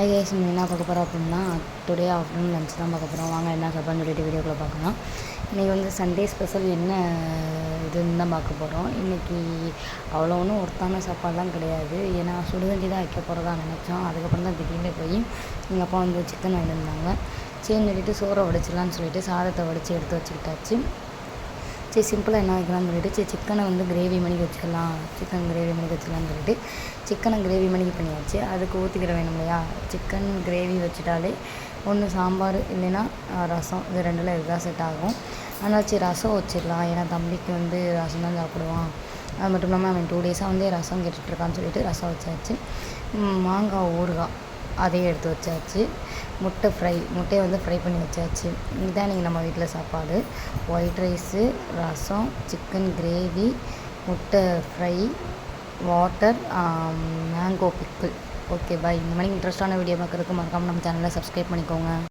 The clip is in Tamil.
ஹாய் கைஸ், என்ன பார்க்க போகிறோம் அப்படின்னா டுடே ஆஃப்டர்நூன் லஞ்ச் தான் பார்க்க போகிறோம். வாங்க என்ன சாப்பாடுன்னு சொல்லிட்டு வீடியோக்குள்ளே பார்க்கலாம். இன்றைக்கி சண்டே ஸ்பெஷல் என்ன இதுன்னு தான் பார்க்க போகிறோம். இன்றைக்கி அவ்வளோ ஒன்றும் ஒருத்தான சாப்பாடுலாம் கிடையாது. ஏன்னா சுடுதண்டி தான் வைக்க போகிறதா நினச்சோம். அதுக்கப்புறம் தான் திடீர்னு போய் எங்கள் அப்பா சிக்கன் வாங்கிட்டு இருந்தாங்க. சரின்னு சொல்லிட்டு சோறை வடிச்சிடலான்னு சொல்லிட்டு சாதத்தை வடித்து எடுத்து வச்சுக்கிட்டாச்சு. சரி சிம்பிளாக என்ன வைக்கலாம்னு சொல்லிட்டு சிக்கனை கிரேவி மணிக்கு வச்சிடலாம், சிக்கன் கிரேவி மணிக்கு வச்சிடலான்னு சொல்லிட்டு சிக்கனை கிரேவி மணிக்கு பண்ணியாச்சு. அதுக்கு ஊற்றிக்கிற வேணும் இல்லையா. சிக்கன் கிரேவி வச்சுட்டாலே ஒன்று சாம்பார் இல்லைன்னா ரசம், இது ரெண்டில் இதுதான் செட் ஆகும். அதனால் சரி ரசம் வச்சிடலாம். ஏன்னா தம்பிக்கு ரசம் தான் சாப்பிடுவான். அது மட்டும் இல்லாமல் அவன் 2 டேஸாக ரசம் கேட்டுட்ருக்கான்னு சொல்லிட்டு ரசம் வச்சாச்சு. மாங்காய் ஊறுகாய் அதையும் எடுத்து வச்சாச்சு. முட்டையை ஃப்ரை பண்ணி வச்சாச்சு. இதுதான் இன்றைக்கி நம்ம வீட்டில் சாப்பாடு. ஒயிட் ரைஸு, ரசம், சிக்கன் கிரேவி, முட்டை fry, water, mango pickle. Okay bye. இந்த மாதிரி இன்ட்ரெஸ்டான வீடியோ பார்க்குறதுக்கு மறக்காமல் நம்ம சேனலை சப்ஸ்கிரைப் பண்ணிக்கோங்க.